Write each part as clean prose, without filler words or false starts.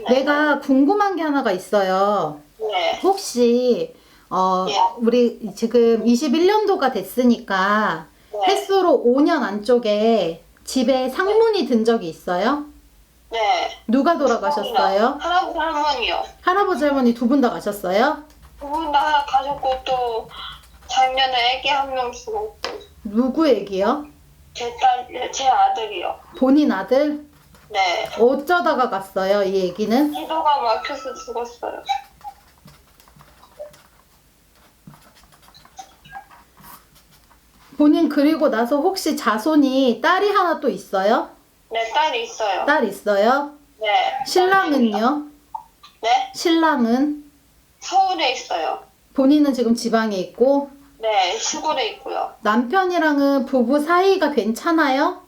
내가 궁금한 게 하나가 있어요. 네. 혹시 예. 우리 지금 21년도가 됐으니까 네. 햇수로 5년 안쪽에 집에 상문이 든 적이 있어요? 네. 누가 돌아가셨어요? 할아버지 할머니요. 할아버지 할머니 두 분 다 가셨어요? 두 분 다 가셨고 또 작년에 애기 한 명 죽었고 누구 얘기요? 제 아들이요. 본인 아들? 네. 어쩌다가 갔어요, 이 얘기는? 기도가 막혀서 죽었어요. 본인 그리고 나서 혹시 자손이 딸이 하나 또 있어요? 네, 딸이 있어요. 딸 있어요? 네. 신랑은요? 네. 신랑은? 서울에 있어요. 본인은 지금 지방에 있고 네, 시골에 있고요. 남편이랑은 부부 사이가 괜찮아요?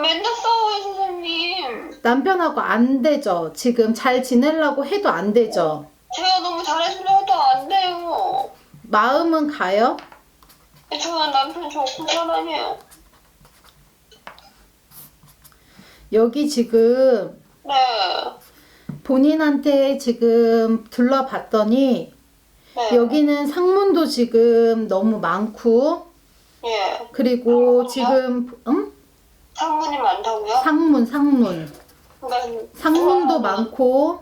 맨날 싸워요, 선생님. 남편하고 안 되죠. 지금 잘 지내려고 해도 안 되죠. 제가 너무 잘해주려 해도 안 돼요. 마음은 가요? 저는 남편 좋고 사랑해요. 여기 지금 네. 본인한테 지금 둘러봤더니 네. 여기는 상문도 지금 너무 많고 예. 그리고 상문이요? 지금 상문이 많다고요? 상문 그러니까 상문도 많고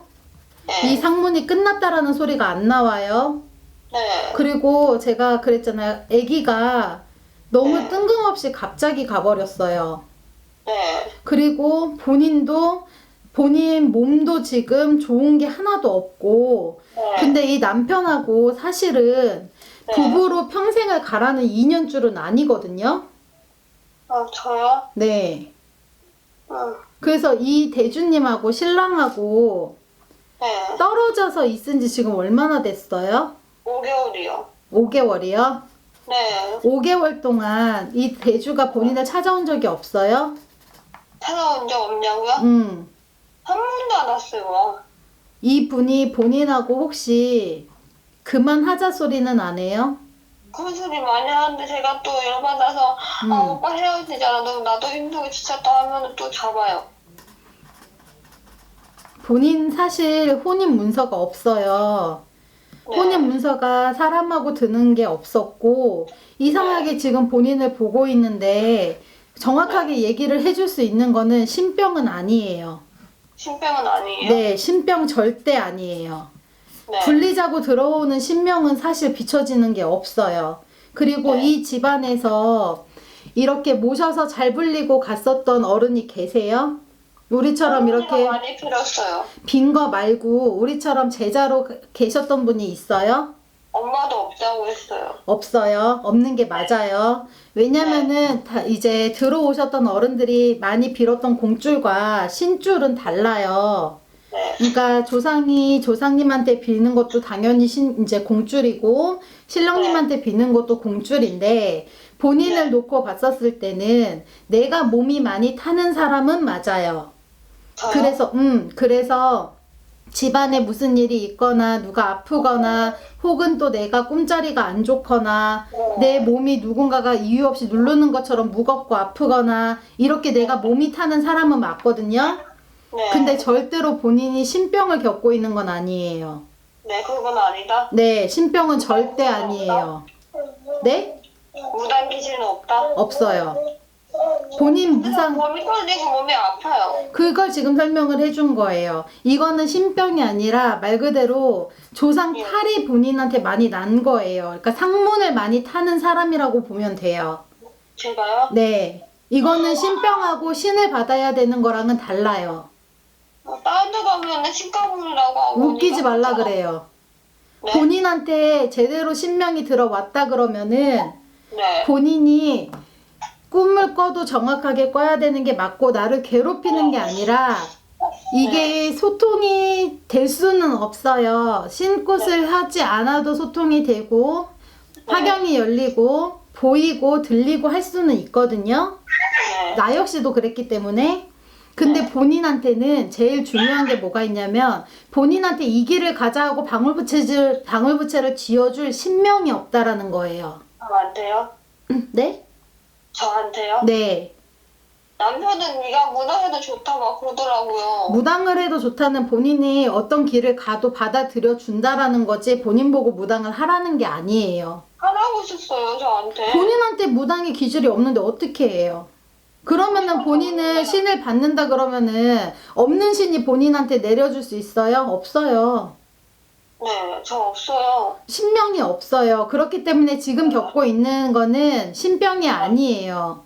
네. 이 상문이 끝났다라는 소리가 안 나와요. 네. 그리고 제가 그랬잖아요. 아기가 너무 네. 뜬금없이 갑자기 가버렸어요. 네. 그리고 본인 몸도 지금 좋은 게 하나도 없고 네. 근데 이 남편하고 사실은 네. 부부로 평생을 가라는 인연줄은 아니거든요. 저요? 네. 응. 그래서 이 대주님하고 신랑하고 네. 떨어져서 있은 지 지금 얼마나 됐어요? 5개월이요. 5개월이요? 네. 5개월 동안 이 대주가 본인을 찾아온 적이 없어요? 찾아온 적 없냐고요? 한 번도 안 왔어요. 이 분이 본인하고 혹시 그만하자 소리는 안 해요? 그런 소리 많이 하는데 제가 또 열받아서 오빠 헤어지잖아. 너 나도 힘들게 지쳤다 하면 또 잡아요. 본인 사실 혼인 문서가 없어요. 네. 혼인 문서가 사람하고 드는 게 없었고 이상하게 지금 본인을 보고 있는데 정확하게 얘기를 해줄 수 있는 거는 신병은 아니에요. 신병은 아니에요? 네, 신병 절대 아니에요. 네. 불리자고 들어오는 신명은 사실 비춰지는 게 없어요. 그리고 네. 이 집안에서 이렇게 모셔서 잘 불리고 갔었던 어른이 계세요? 우리처럼 이렇게 많이 빌었어요. 빈 거 말고 우리처럼 제자로 계셨던 분이 있어요? 엄마도 없다고 했어요. 없어요. 없는 게 맞아요. 왜냐면은 다 이제 들어오셨던 어른들이 많이 빌었던 공줄과 신줄은 달라요. 네. 그러니까 조상님한테 빌는 것도 당연히 이제 공줄이고 신랑님한테 빌는 것도 공줄인데 본인을 네. 놓고 봤었을 때는 내가 몸이 많이 타는 사람은 맞아요. 저요? 그래서 집안에 무슨 일이 있거나 누가 아프거나 혹은 또 내가 꿈자리가 안 좋거나 내 몸이 누군가가 이유 없이 누르는 것처럼 무겁고 아프거나 이렇게 내가 몸이 타는 사람은 맞거든요. 네. 근데 절대로 본인이 신병을 겪고 있는 건 아니에요. 네, 그건 아니다. 네, 신병은 절대 아니에요. 네? 무단 기질은 없다. 없어요. 본인 무상 몸이 떨리고 몸이 아파요. 그걸 지금 설명을 해준 거예요. 이거는 신병이 아니라 말 그대로 조상 탈이 본인한테 많이 난 거예요. 그러니까 상문을 많이 타는 사람이라고 보면 돼요. 제가요? 네. 이거는 신병하고 신을 받아야 되는 거랑은 달라요. 다른 데 가면 신가문이라고 하고 웃기지 말라 그래요. 네? 본인한테 제대로 신명이 들어왔다 그러면은 네. 본인이 꿈을 꿔도 정확하게 꿔야 되는 게 맞고 나를 괴롭히는 게 아니라 이게 소통이 될 수는 없어요. 신꽃을 하지 않아도 소통이 되고 화경이 열리고 보이고 들리고 할 수는 있거든요. 네. 나 역시도 그랬기 때문에 근데 본인한테는 제일 중요한 게 뭐가 있냐면 본인한테 이 길을 가자 하고 방울부채를 쥐어줄 신명이 없다라는 거예요. 저한테요? 네? 저한테요? 네. 남편은 네가 무당해도 좋다 막 그러더라고요. 무당을 해도 좋다는 본인이 어떤 길을 가도 받아들여 준다라는 거지 본인 보고 무당을 하라는 게 아니에요. 하라고 했었어요 저한테. 본인한테 무당의 기질이 없는데 어떻게 해요? 그러면은 본인은 신을 받는다 그러면은 없는 신이 본인한테 내려줄 수 있어요? 없어요. 네, 저 없어요. 신명이 없어요. 그렇기 때문에 지금 겪고 있는 거는 신병이 아니에요.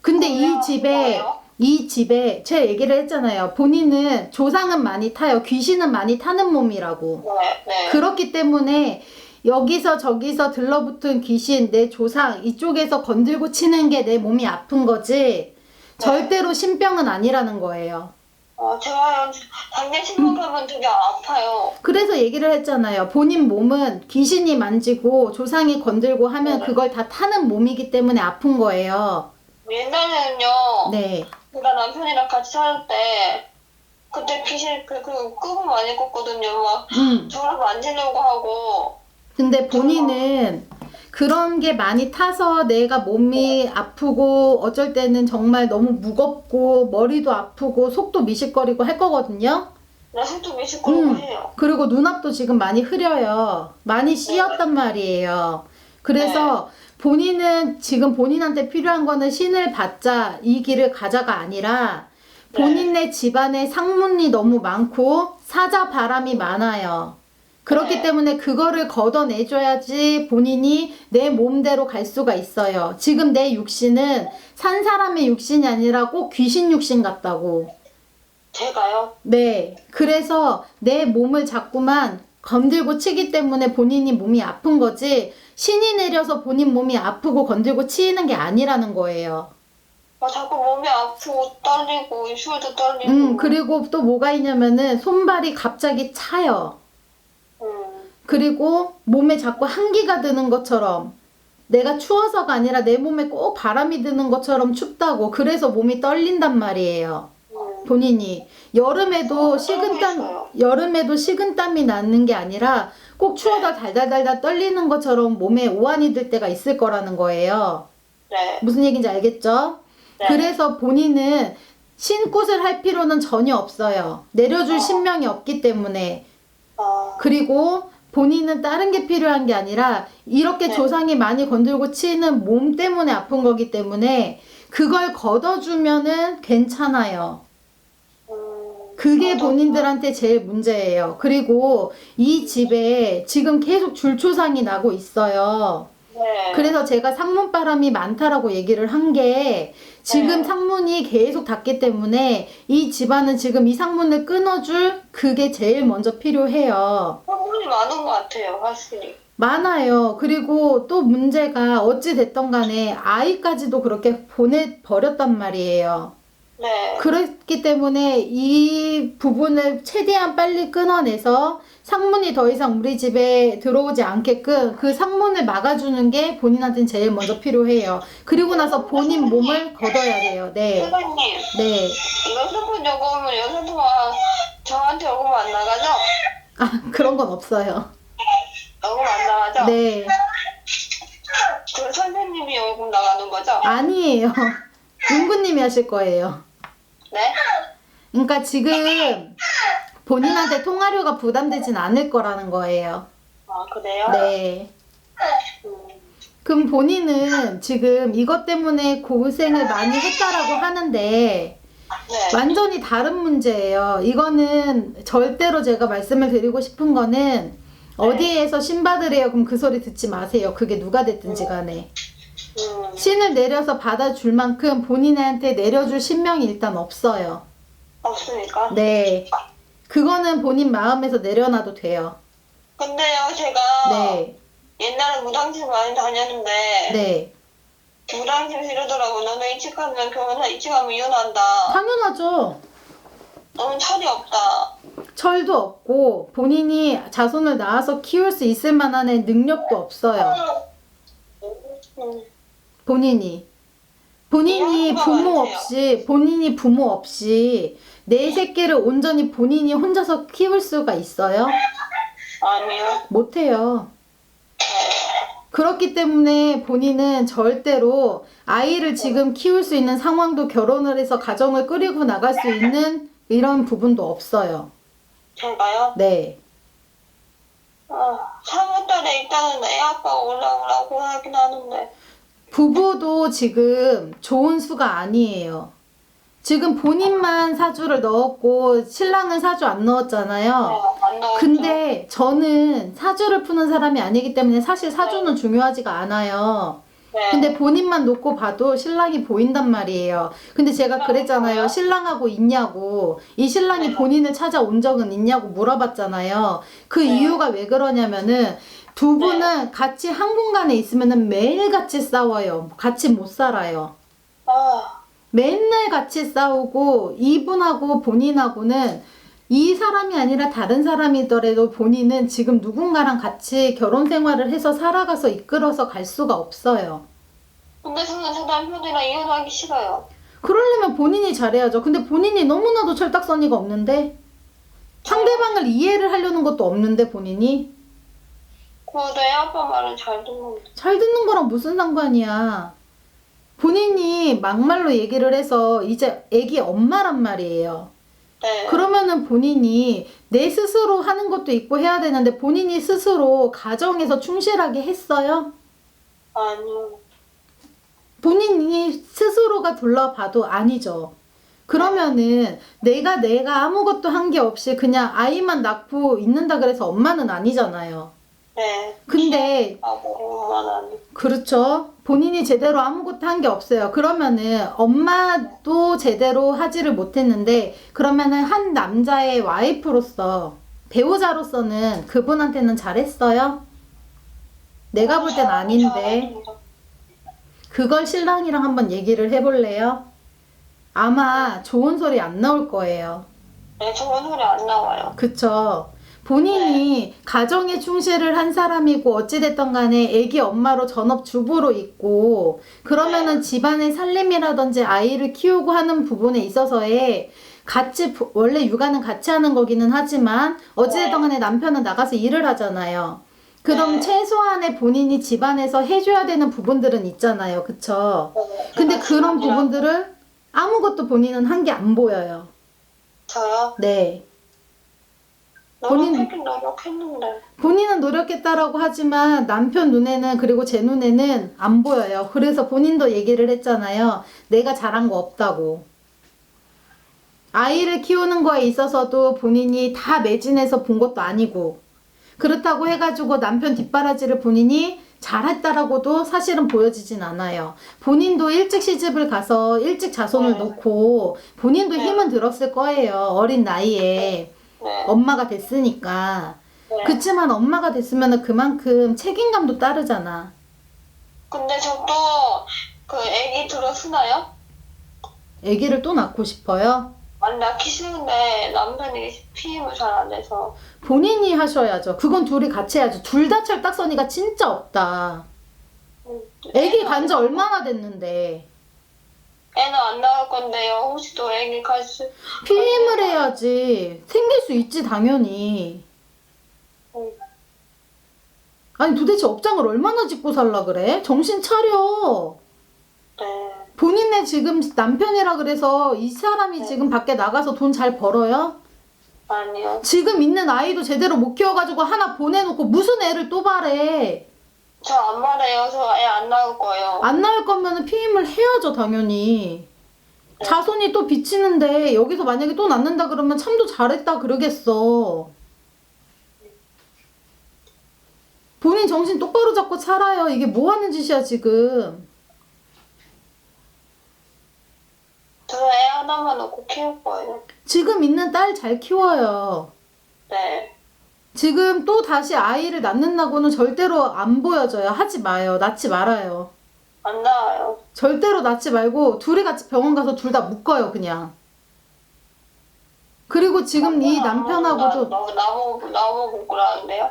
근데 뭐예요? 이 집에 제가 얘기를 했잖아요. 본인은 조상은 많이 타요. 귀신은 많이 타는 몸이라고. 네, 네. 그렇기 때문에 여기서 저기서 들러붙은 귀신, 내 조상 이쪽에서 건들고 치는 게 내 몸이 아픈 거지 절대로 신병은 아니라는 거예요. 제가 당뇨 심각하면 되게 아파요. 그래서 얘기를 했잖아요. 본인 몸은 귀신이 만지고 조상이 건들고 하면 네. 그걸 다 타는 몸이기 때문에 아픈 거예요. 옛날에는요. 네. 제가 남편이랑 같이 살 때 그때 귀신 그 끄고 많이 껐거든요. 막 저를 만지려고 하고. 근데 본인은 그런 게 많이 타서 내가 몸이 아프고 어쩔 때는 정말 너무 무겁고 머리도 아프고 속도 미식거리고 할 거거든요. 나 속도 미식거리고 해요. 그리고 눈앞도 지금 많이 흐려요. 많이 씌었단 말이에요. 그래서 본인은 지금 본인한테 필요한 거는 신을 받자 이 길을 가자가 아니라 본인네 집안에 상문이 너무 많고 사자 바람이 많아요. 그렇기 때문에 그거를 걷어내줘야지 본인이 내 몸대로 갈 수가 있어요. 지금 내 육신은 산 사람의 육신이 아니라 꼭 귀신 육신 같다고. 제가요? 네. 그래서 내 몸을 자꾸만 건들고 치기 때문에 본인이 몸이 아픈 거지 신이 내려서 본인 몸이 아프고 건들고 치이는 게 아니라는 거예요. 자꾸 몸이 아프고 떨리고 입술도 떨리고. 그리고 또 뭐가 있냐면은 손발이 갑자기 차요. 그리고 몸에 자꾸 한기가 드는 것처럼 내가 추워서가 아니라 내 몸에 꼭 바람이 드는 것처럼 춥다고 그래서 몸이 떨린단 말이에요. 본인이 여름에도 식은땀이 나는 게 아니라 꼭 추워서 달달달달 떨리는 것처럼 몸에 오한이 들 때가 있을 거라는 거예요. 네. 무슨 얘기인지 알겠죠? 네. 그래서 본인은 신굿을 할 필요는 전혀 없어요. 내려줄 신명이 없기 때문에. 그리고 본인은 다른 게 필요한 게 아니라 이렇게 조상이 많이 건들고 치는 몸 때문에 아픈 거기 때문에 그걸 걷어주면은 괜찮아요. 그게 본인들한테 제일 문제예요. 그리고 이 집에 지금 계속 줄초상이 나고 있어요. 네. 그래서 제가 상문바람이 많다라고 얘기를 한 게 지금 상문이 계속 닫기 때문에 이 집안은 지금 이 상문을 끊어줄 그게 제일 먼저 필요해요. 상문이 많은 것 같아요, 확실히. 많아요. 그리고 또 문제가 어찌 됐던 간에 아이까지도 그렇게 보내버렸단 말이에요. 네. 그렇기 때문에 이 부분을 최대한 빨리 끊어내서 상문이 더 이상 우리 집에 들어오지 않게끔 그 상문을 막아주는 게 본인한테는 제일 먼저 필요해요. 그리고 나서 본인 몸을 걷어야 돼요. 네. 선생님, 네. 이거 슬픈 요금은 요새 동안 저한테 요금 안 나가죠? 아, 그런 건 없어요. 요금 안 나가죠? 네. 그 선생님이 요금 나가는 거죠? 아니에요. 윤구님이 하실 거예요. 네? 그러니까 지금 본인한테 통화료가 부담되진 않을 거라는 거예요. 그래요? 네. 음, 그럼 본인은 지금 이것 때문에 고생을 많이 했다라고 하는데 네. 완전히 다른 문제예요. 이거는 절대로 제가 말씀을 드리고 싶은 거는 어디에서 신받으래요. 그럼 그 소리 듣지 마세요. 그게 누가 됐든지 간에. 신을 내려서 받아줄 만큼 본인한테 내려줄 신명이 일단 없어요. 없으니까? 네. 그거는 본인 마음에서 내려놔도 돼요. 근데요, 제가 네. 옛날에 무당집 많이 다녔는데 네. 무당집 이러더라고. 너는 일찍 가면 일찍 가면 이혼한다. 당연하죠. 너는 철이 없다. 철도 없고 본인이 자손을 낳아서 키울 수 있을 만한 능력도 없어요. 본인이 부모 없이 내 새끼를 온전히 본인이 혼자서 키울 수가 있어요? 아니요. 못해요. 그렇기 때문에 본인은 절대로 아이를 지금 키울 수 있는 상황도 결혼을 해서 가정을 꾸리고 나갈 수 있는 이런 부분도 없어요. 제가요? 네. 3월달에 일단은 애 아빠가 올라오라고 하긴 하는데. 부부도 지금 좋은 수가 아니에요. 지금 본인만 사주를 넣었고 신랑은 사주 안 넣었잖아요. 안 나왔죠. 근데 저는 사주를 푸는 사람이 아니기 때문에 사실 사주는 중요하지가 않아요. 네. 근데 본인만 놓고 봐도 신랑이 보인단 말이에요. 근데 제가 그랬잖아요. 신랑하고 있냐고. 이 신랑이 본인을 찾아온 적은 있냐고 물어봤잖아요. 그 이유가 왜 그러냐면은 두 분은 같이 한 공간에 있으면은 매일 같이 싸워요. 같이 못 살아요. 맨날 같이 싸우고 이분하고 본인하고는 이 사람이 아니라 다른 사람이더라도 본인은 지금 누군가랑 같이 결혼 생활을 해서 살아가서 이끌어서 갈 수가 없어요. 근데 저는 제 남편이랑 이혼하기 싫어요. 그러려면 본인이 잘해야죠. 근데 본인이 너무나도 철딱서니가 없는데 상대방을 이해를 하려는 것도 없는데 본인이 그래도 애 아빠 말은 잘 듣는데. 잘 듣는 거랑 무슨 상관이야. 본인이 막말로 얘기를 해서 이제 애기 엄마란 말이에요. 네. 그러면은 본인이 내 스스로 하는 것도 있고 해야 되는데 본인이 스스로 가정에서 충실하게 했어요? 아니요. 본인이 스스로가 둘러봐도 아니죠. 그러면은 내가 아무것도 한 게 없이 그냥 아이만 낳고 있는다 그래서 엄마는 아니잖아요. 네. 근데 엄마는 아니고. 그렇죠. 본인이 제대로 아무것도 한 게 없어요. 그러면은 엄마도 제대로 하지를 못했는데 그러면은 한 남자의 와이프로서 배우자로서는 그분한테는 잘했어요? 내가 볼 땐 아닌데 그걸 신랑이랑 한번 얘기를 해볼래요? 아마 좋은 소리 안 나올 거예요. 네, 좋은 소리 안 나와요. 그쵸. 본인이 가정에 충실을 한 사람이고 어찌됐든 간에 애기 엄마로 전업주부로 있고 그러면은 집안의 살림이라든지 아이를 키우고 하는 부분에 있어서의 같이 원래 육아는 같이 하는 거기는 하지만 어찌됐든 간에 남편은 나가서 일을 하잖아요. 그럼 최소한의 본인이 집안에서 해줘야 되는 부분들은 있잖아요. 그쵸? 근데 그런 부분들을 아무것도 본인은 한 게 안 보여요. 저요? 네. 노력하긴 노력했는데. 본인은 노력했다라고 하지만 남편 눈에는 그리고 제 눈에는 안 보여요. 그래서 본인도 얘기를 했잖아요. 내가 잘한 거 없다고. 아이를 키우는 거에 있어서도 본인이 다 매진해서 본 것도 아니고 그렇다고 해가지고 남편 뒷바라지를 본인이 잘했다라고도 사실은 보여지진 않아요. 본인도 일찍 시집을 가서 일찍 자손을 놓고 본인도 힘은 들었을 거예요. 어린 나이에. 엄마가 됐으니까. 그치만 엄마가 됐으면 그만큼 책임감도 따르잖아. 근데 저도 그 애기 들어쓰나요? 아기를 또 낳고 싶어요? 안 낳기 싫은데 남편이 피임을 잘 안 해서. 본인이 하셔야죠. 그건 둘이 같이 해야죠. 둘 다 철딱서니가 진짜 없다. 아기 간 지 얼마나 됐는데. 애는 안 낳을 건데요. 혹시 또 애기 갈수 피임을 해야지. 생길 수 있지 당연히. 아니 도대체 업장을 얼마나 짓고 살라 그래? 정신 차려. 네. 본인네 지금 남편이라 그래서 이 사람이 지금 밖에 나가서 돈 잘 벌어요? 아니요. 지금 있는 아이도 제대로 못 키워가지고 하나 보내놓고 무슨 애를 또 바래. 저 안 말해요. 저 애 안 낳을 거예요. 안 나올 거면 피임을 해야죠 당연히. 자손이 또 비치는데 여기서 만약에 또 낳는다 그러면 참도 잘했다 그러겠어. 본인 정신 똑바로 잡고 살아요. 이게 뭐 하는 짓이야 지금. 저 애 하나만 놓고 키울 거예요. 지금 있는 딸 잘 키워요. 네. 지금 또 다시 아이를 낳는다고는 절대로 안 보여져요. 하지 마요. 낳지 말아요. 안 나와요. 절대로 낳지 말고 둘이 같이 병원 가서 둘 다 묶어요 그냥. 그리고 지금 이 남편하고도 나보고 그러는데요?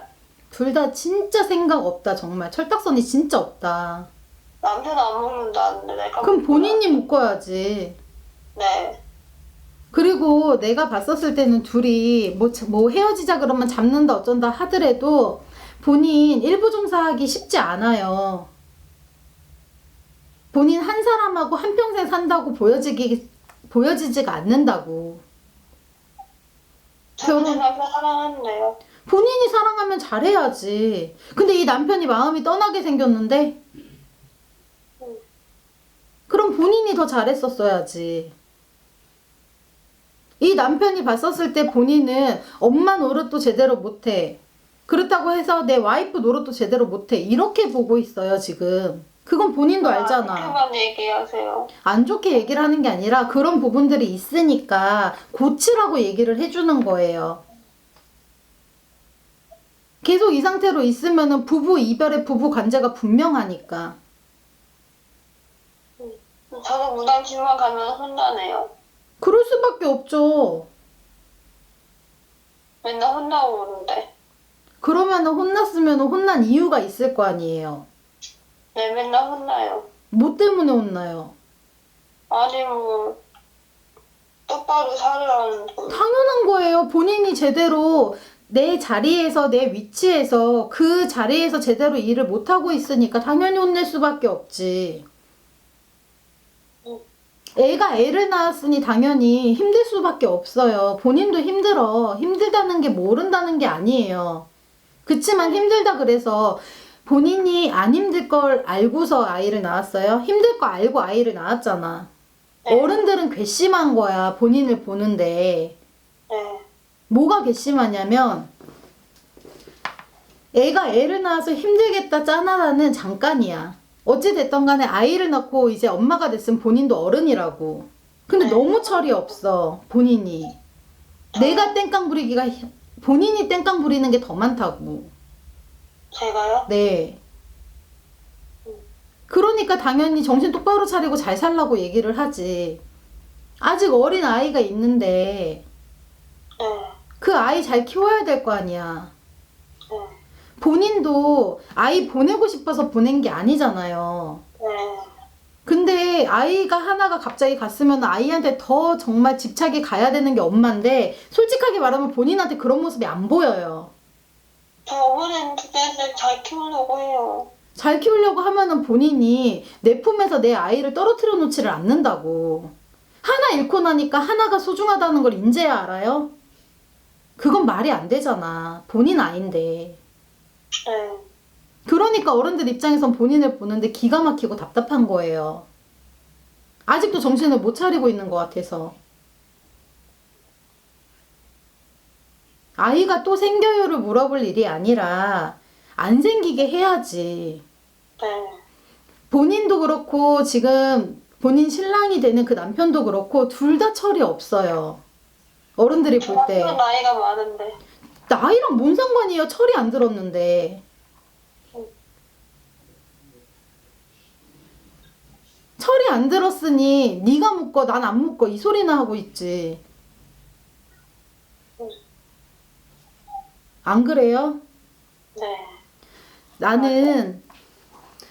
둘 다 진짜 생각 없다 정말. 철딱선이 진짜 없다. 남편 안 먹는다는데 내가 그럼 본인이 묶어야지. 네. 그리고 내가 봤었을 때는 둘이 뭐 헤어지자 그러면 잡는다 어쩐다 하더라도 본인 일부 종사하기 쉽지 않아요. 본인 한 사람하고 한평생 산다고 보여지지가 않는다고. 저는 제 남편 사랑하는데요. 본인이 사랑하면 잘해야지. 근데 이 남편이 마음이 떠나게 생겼는데? 그럼 본인이 더 잘했었어야지. 이 남편이 봤었을 때 본인은 엄마 노릇도 제대로 못해. 그렇다고 해서 내 와이프 노릇도 제대로 못해. 이렇게 보고 있어요, 지금. 그건 본인도 알잖아. 그만 얘기하세요. 안 좋게 얘기를 하는 게 아니라 그런 부분들이 있으니까 고치라고 얘기를 해주는 거예요. 계속 이 상태로 있으면은 부부 이별의 부부 관계가 분명하니까. 저도 무당집만 가면 혼나네요. 그럴 수밖에 없죠. 맨날 혼나고 오는데. 그러면은 혼났으면 혼난 이유가 있을 거 아니에요. 네, 맨날 혼나요. 뭐 때문에 혼나요? 아니 뭐 똑바로 살으라는 거. 당연한 거예요. 본인이 제대로 내 자리에서 내 위치에서 그 자리에서 제대로 일을 못하고 있으니까 당연히 혼낼 수밖에 없지. 애가 애를 낳았으니 당연히 힘들 수밖에 없어요. 본인도 힘들어. 힘들다는 게 모른다는 게 아니에요. 그치만 힘들다 그래서 본인이 안 힘들 걸 알고서 아이를 낳았어요? 힘들 거 알고 아이를 낳았잖아. 네. 어른들은 괘씸한 거야. 본인을 보는데. 네. 뭐가 괘씸하냐면 애가 애를 낳아서 힘들겠다 짠하다는 잠깐이야. 어찌됐던 간에 아이를 낳고 이제 엄마가 됐으면 본인도 어른이라고. 근데 네. 너무 철이 없어. 본인이. 내가 땡깡 부리기가 본인이 땡깡 부리는 게 더 많다고. 제가요? 네. 그러니까 당연히 정신 똑바로 차리고 잘 살라고 얘기를 하지. 아직 어린 아이가 있는데 네. 그 아이 잘 키워야 될 거 아니야. 네. 본인도 아이 보내고 싶어서 보낸 게 아니잖아요. 네. 근데 아이가 하나가 갑자기 갔으면 아이한테 더 정말 집착이 가야 되는 게 엄마인데 솔직하게 말하면 본인한테 그런 모습이 안 보여요. 저 어머니는 애들 잘 키우려고 해요. 잘 키우려고 하면은 본인이 내 품에서 내 아이를 떨어뜨려 놓지를 않는다고. 하나 잃고 나니까 하나가 소중하다는 걸 인제야 알아요? 그건 말이 안 되잖아. 본인 아인데. 네. 그러니까 어른들 입장에선 본인을 보는데 기가 막히고 답답한 거예요. 아직도 정신을 못 차리고 있는 것 같아서. 아이가 또 생겨요를 물어볼 일이 아니라 안 생기게 해야지. 네. 본인도 그렇고 지금 본인 신랑이 되는 그 남편도 그렇고 둘 다 철이 없어요. 어른들이 볼 때. 저는 나이가 많은데. 나이랑 뭔 상관이에요? 철이 안 들었는데. 철이 안 들었으니 네가 묶어 난 안 묶어 이 소리나 하고 있지. 안 그래요? 네. 나는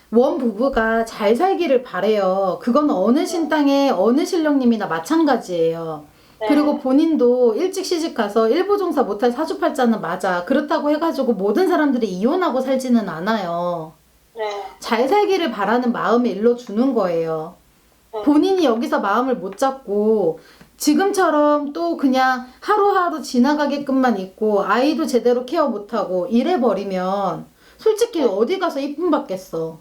원 부부가 잘 살기를 바래요. 그건 어느 신당의 어느 신령님이나 마찬가지예요. 네. 그리고 본인도 일찍 시집 가서 일부 종사 못할 사주팔자는 맞아. 그렇다고 해가지고 모든 사람들이 이혼하고 살지는 않아요. 네. 잘 살기를 바라는 마음을 일러주는 거예요. 네. 본인이 여기서 마음을 못 잡고 지금처럼 또 그냥 하루하루 지나가게끔만 있고 아이도 제대로 케어 못하고 이래버리면 솔직히 어디 가서 이쁨 받겠어.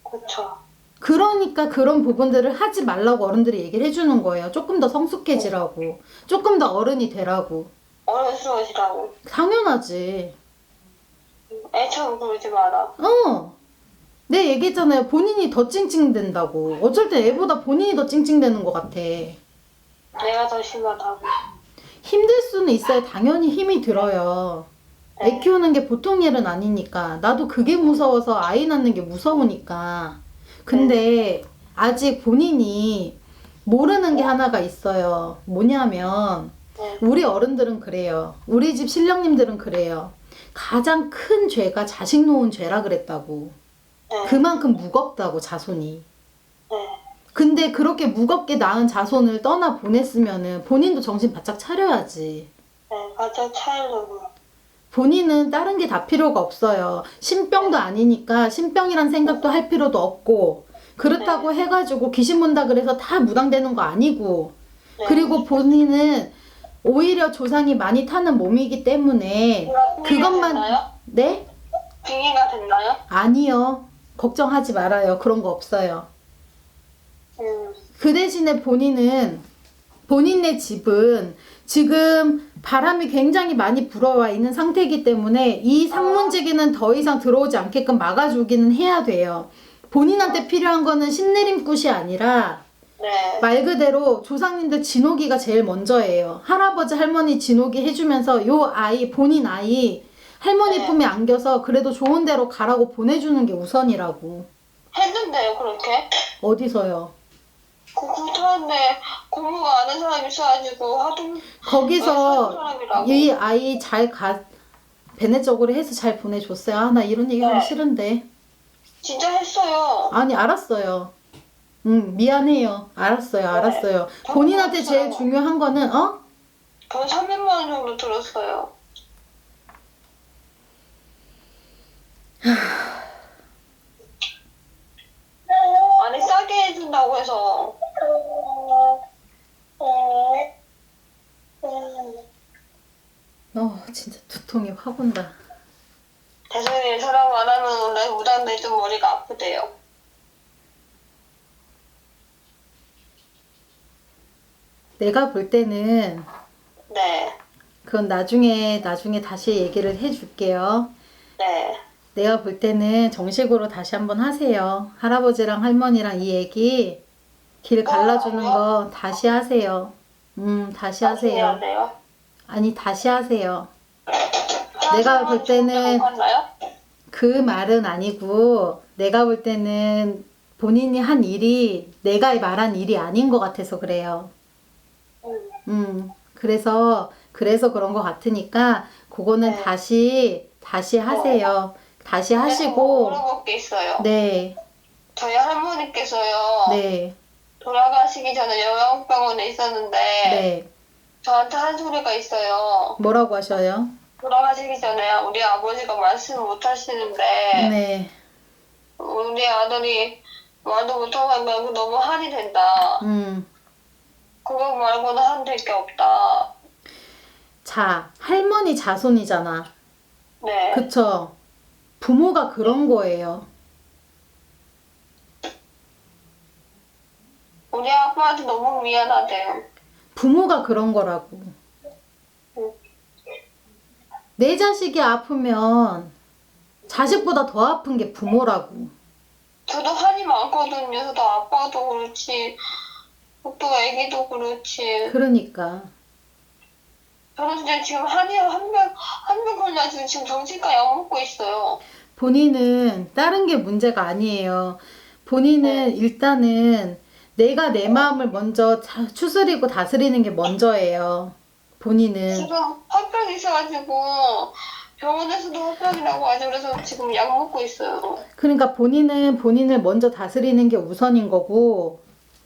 그쵸. 그러니까 그런 부분들을 하지 말라고 어른들이 얘기를 해주는 거예요. 조금 더 성숙해지라고. 조금 더 어른이 되라고. 어른스러우시라고. 당연하지. 애처럼 굴지 마라. 내 얘기했잖아요. 본인이 더 찡찡댄다고. 어쩔 때 애보다 본인이 더 찡찡대는 것 같아. 내가 더 심하다고. 힘들 수는 있어요. 당연히 힘이 들어요. 애 네. 키우는 게 보통 일은 아니니까. 나도 그게 무서워서 아이 낳는 게 무서우니까. 근데 아직 본인이 모르는 게 하나가 있어요. 뭐냐면 네. 우리 어른들은 그래요. 우리 집 신령님들은 그래요. 가장 큰 죄가 자식 놓은 죄라 그랬다고. 네. 그만큼 무겁다고 자손이. 네. 근데 그렇게 무겁게 낳은 자손을 떠나 보냈으면은 본인도 정신 바짝 차려야지. 네. 가장 차이려고. 본인은 다른 게 다 필요가 없어요. 신병도 아니니까 신병이란 생각도 할 필요도 없고 그렇다고 해가지고 귀신 본다 그래서 다 무당되는 거 아니고 네. 그리고 본인은 오히려 조상이 많이 타는 몸이기 때문에 그것만 됐나요? 네? 빙의가 됐나요? 아니요. 걱정하지 말아요. 그런 거 없어요. 그 대신에 본인네 집은 지금 바람이 굉장히 많이 불어와 있는 상태이기 때문에 이 상문지기는 더 이상 들어오지 않게끔 막아주기는 해야 돼요. 본인한테 필요한 거는 신내림굿이 아니라 네. 말 그대로 조상님들 진호기가 제일 먼저예요. 할아버지 할머니 진호기 해주면서 요 아이 본인 아이 할머니 네. 품에 안겨서 그래도 좋은 데로 가라고 보내주는 게 우선이라고. 했는데요, 그렇게? 어디서요? 그런데 고모가 아는 사람이 있어가지고 하도 거기서 사람이라고. 이 아이 잘 베네적으로 해서 잘 보내줬어요. 아, 나 이런 얘기 하기 네. 싫은데. 진짜 했어요. 아니, 알았어요. 미안해요. 알았어요. 본인한테 제일 중요한 거는, 전 300만 원 정도 들었어요. 아니 싸게 해준다고 해서. 진짜 두통이 확 온다. 대선이 사람 안 하면 원래 무당들 좀 머리가 아프대요. 내가 볼 때는, 네. 그건 나중에 다시 얘기를 해줄게요. 네. 내가 볼 때는 정식으로 다시 한번 하세요. 할아버지랑 할머니랑 이 얘기, 길 갈라주는 거 다시 하세요. 다시 하세요. 해야 돼요? 아니, 다시 하세요. 내가 볼 때는 그 말은 아니고 내가 볼 때는 본인이 한 일이 내가 말한 일이 아닌 것 같아서 그래요. 그래서 그런 것 같으니까 그거는 네. 다시 하세요. 다시 하시고 물어볼 게 있어요. 네. 저희 할머니께서요. 네. 돌아가시기 전에 요양병원에 있었는데 네. 저한테 한 소리가 있어요. 뭐라고 하셔요? 돌아가시기 전에 우리 아버지가 말씀 못 하시는데 네. 우리 아들이 말도 못하고 하면 너무 한이 된다. 그거 말고는 한될 게 없다. 자, 할머니 자손이잖아. 네. 그쵸? 부모가 그런 거예요. 우리 아빠한테 너무 미안하대요. 부모가 그런 거라고. 내 자식이 아프면 자식보다 더 아픈 게 부모라고. 저도 한이 많거든요. 저도 아빠도 그렇지, 또 애기도 그렇지. 그러니까. 저는 진짜 지금 한이 한명 걸려가지고 지금 정신과 약 먹고 있어요. 본인은 다른 게 문제가 아니에요. 본인은 일단은 내가 내 마음을 먼저 추스리고 다스리는 게 먼저예요. 본인은. 지금 화병이 있어가지고 병원에서도 화병이라고 하죠. 그래서 지금 약 먹고 있어요. 그러니까 본인은 본인을 먼저 다스리는 게 우선인 거고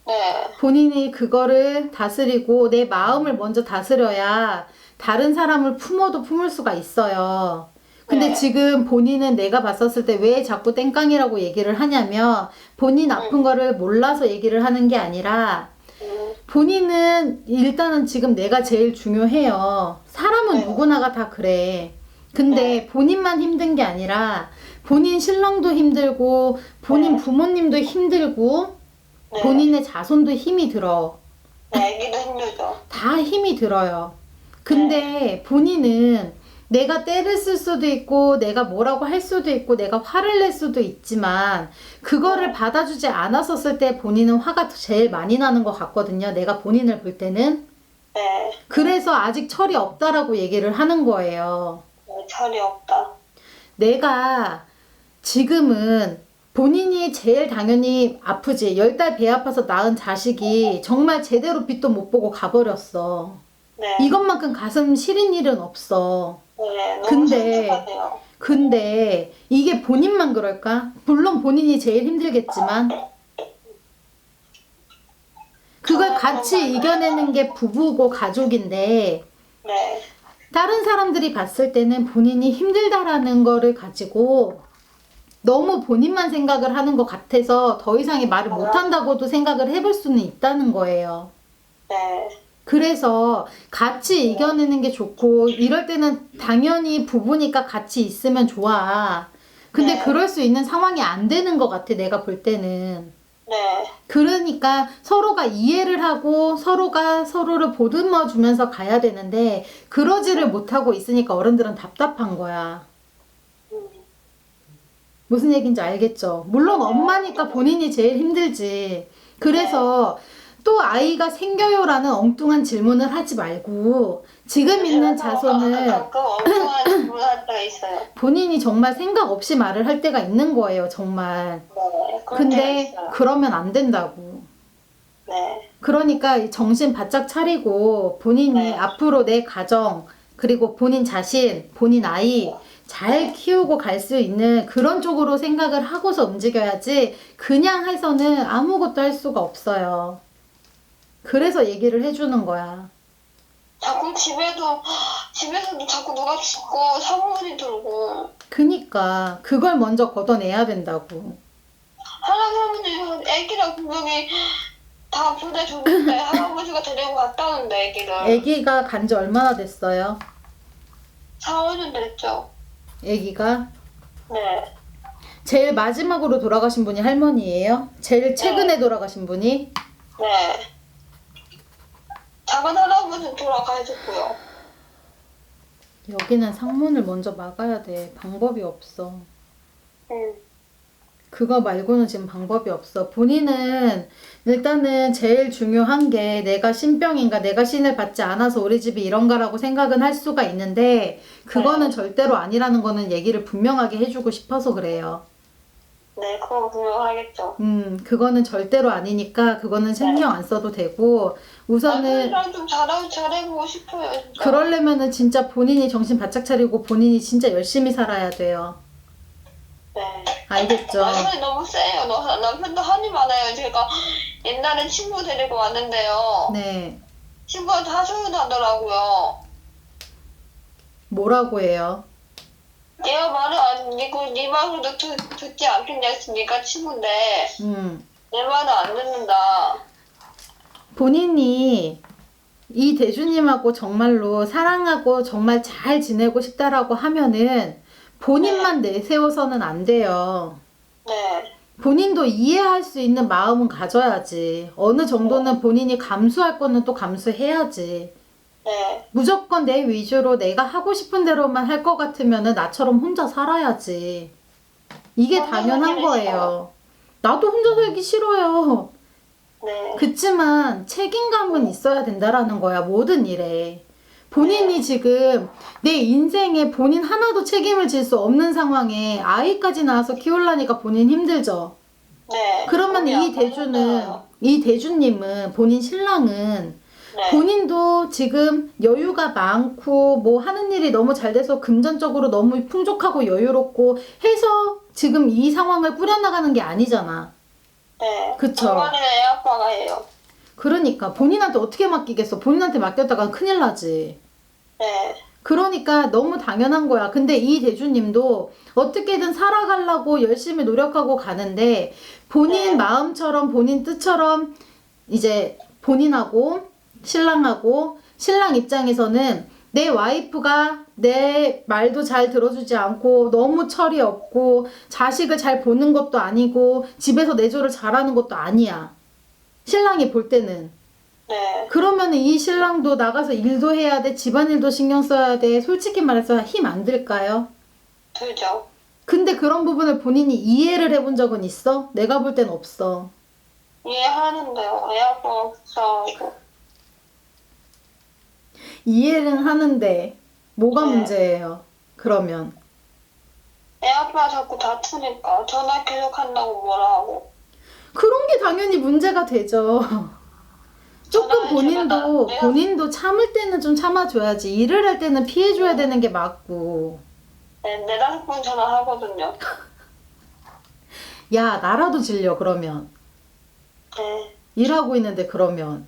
네. 본인이 그거를 다스리고 내 마음을 먼저 다스려야 다른 사람을 품어도 품을 수가 있어요. 근데 네. 지금 본인은 내가 봤었을 때 왜 자꾸 땡깡이라고 얘기를 하냐면 본인 아픈 거를 몰라서 얘기를 하는 게 아니라 본인은 일단은 지금 내가 제일 중요해요. 사람은 네. 누구나가 다 그래. 근데 네. 본인만 힘든 게 아니라 본인 신랑도 힘들고 본인 네. 부모님도 힘들고 네. 본인의 자손도 힘이 들어. 네, 애기도 힘들죠. 다 힘이 들어요. 근데 본인은 내가 때를 쓸 수도 있고 내가 뭐라고 할 수도 있고 내가 화를 낼 수도 있지만 그거를 받아주지 않았었을 때 본인은 화가 제일 많이 나는 것 같거든요. 내가 본인을 볼 때는. 네. 그래서 아직 철이 없다라고 얘기를 하는 거예요. 네, 철이 없다. 내가 지금은 본인이 제일 당연히 아프지. 10달 배 아파서 낳은 자식이 정말 제대로 빛도 못 보고 가버렸어. 네. 이것만큼 가슴 시린 일은 없어. 네, 너무 근데 섭섭하네요. 근데 이게 본인만 그럴까? 물론 본인이 제일 힘들겠지만 그걸 같이 이겨내는 게 부부고 가족인데 네. 다른 사람들이 봤을 때는 본인이 힘들다라는 거를 가지고 너무 본인만 생각을 하는 것 같아서 더 이상의 말을 못한다고도 생각을 해볼 수는 있다는 거예요. 네. 그래서 같이 이겨내는 게 좋고 이럴 때는 당연히 부부니까 같이 있으면 좋아. 근데 네. 그럴 수 있는 상황이 안 되는 것 같아, 내가 볼 때는. 네. 그러니까 서로가 이해를 하고 서로가 서로를 보듬어 주면서 가야 되는데 그러지를 못하고 있으니까 어른들은 답답한 거야. 무슨 얘기인지 알겠죠? 물론 엄마니까 본인이 제일 힘들지. 그래서 또 아이가 생겨요라는 엉뚱한 질문을 하지 말고 지금 있는 자손을 가끔 엉뚱한 질문을 할 때가 있어요. 본인이 정말 생각 없이 말을 할 때가 있는 거예요, 정말. 네. 그럴 때가 근데 있어요. 그러면 안 된다고. 네. 그러니까 정신 바짝 차리고 본인이 네. 앞으로 내 가정 그리고 본인 자신, 본인 아이 잘 키우고 갈 수 있는 그런 쪽으로 생각을 하고서 움직여야지 그냥 해서는 아무것도 할 수가 없어요. 그래서 얘기를 해주는 거야. 자꾸 집에서도 자꾸 누가 죽고 사고문이 들고 그니까 그걸 먼저 걷어내야 된다고. 할아버지 애기랑 분명히 다 보내줬는데 할아버지가 데리고 갔다는데 애기를 아기가 간 지 얼마나 됐어요? 4, 5년 됐죠. 아기가? 네. 제일 마지막으로 돌아가신 분이 할머니예요? 제일 최근에 돌아가신 분이? 네. 작은 할아버지는 돌아가셨고요. 여기는 상문을 먼저 막아야 돼. 방법이 없어. 응. 그거 말고는 지금 방법이 없어. 본인은 일단은 제일 중요한 게 내가 신병인가 내가 신을 받지 않아서 우리 집이 이런가라고 생각은 할 수가 있는데 그거는 절대로 아니라는 거는 얘기를 분명하게 해주고 싶어서 그래요. 네, 그건 분명하겠죠. 그거는 절대로 아니니까 그거는 신경 안 써도 되고 우선은 남편이랑 좀 잘해보고 싶어요, 진짜. 그러려면은 진짜 본인이 정신 바짝 차리고 본인이 진짜 열심히 살아야 돼요. 네. 알겠죠? 남편이 너무 세요. 남편도 한이 많아요. 제가 옛날에 친구 데리고 왔는데요. 네. 친구한테 하소연을 하더라고요. 뭐라고 해요? 얘가 말을 안 듣고 네 말도 듣지 않겠냐 했으니까 친구인데 내 말은 안 듣는다. 본인이 이 대주님하고 정말로 사랑하고 정말 잘 지내고 싶다라고 하면은 본인만 내세워서는 안 돼요. 네. 본인도 이해할 수 있는 마음은 가져야지. 어느 정도는 본인이 감수할 거는 또 감수해야지. 네. 무조건 내 위주로 내가 하고 싶은 대로만 할 것 같으면은 나처럼 혼자 살아야지. 이게 혼자 당연한 살기는 거예요. 나도 혼자 살기 싫어요. 네. 그치만 책임감은 있어야 된다라는 거야, 모든 일에. 본인이 지금 내 인생에 본인 하나도 책임을 질 수 없는 상황에 아이까지 낳아서 키우려니까 본인 힘들죠. 네. 그러면 몸이 아파서요. 이 대주님은, 본인 신랑은 네. 본인도 지금 여유가 많고 뭐 하는 일이 너무 잘 돼서 금전적으로 너무 풍족하고 여유롭고 해서 지금 이 상황을 꾸려나가는 게 아니잖아. 네. 그쵸. 중간에 애 아빠가 해요. 그러니까 본인한테 어떻게 맡기겠어? 본인한테 맡겼다가 큰일 나지. 네. 그러니까 너무 당연한 거야. 근데 이 대주님도 어떻게든 살아가려고 열심히 노력하고 가는데 본인 마음처럼 본인 뜻처럼 이제 본인하고 신랑하고 신랑 입장에서는 내 와이프가 내 말도 잘 들어주지 않고 너무 철이 없고 자식을 잘 보는 것도 아니고 집에서 내조를 잘하는 것도 아니야. 신랑이 볼 때는. 네. 그러면 이 신랑도 나가서 일도 해야 돼, 집안일도 신경 써야 돼. 솔직히 말해서 힘 안 들까요? 들죠. 근데 그런 부분을 본인이 이해를 해본 적은 있어? 내가 볼 땐 없어. 이해하는데요. 애 아빠가 없어가지고. 이해는 하는데 뭐가 네. 문제예요? 그러면 애 아빠가 자꾸 다투니까 전화 계속 한다고 뭐라 하고. 그런 게 당연히 문제가 되죠. 조금 본인도 참을 때는 좀 참아줘야지. 일을 할 때는 피해줘야 되는 게 맞고. 네, 4-5번 전화하거든요. 야, 나라도 질려, 그러면. 네. 일하고 있는데 그러면.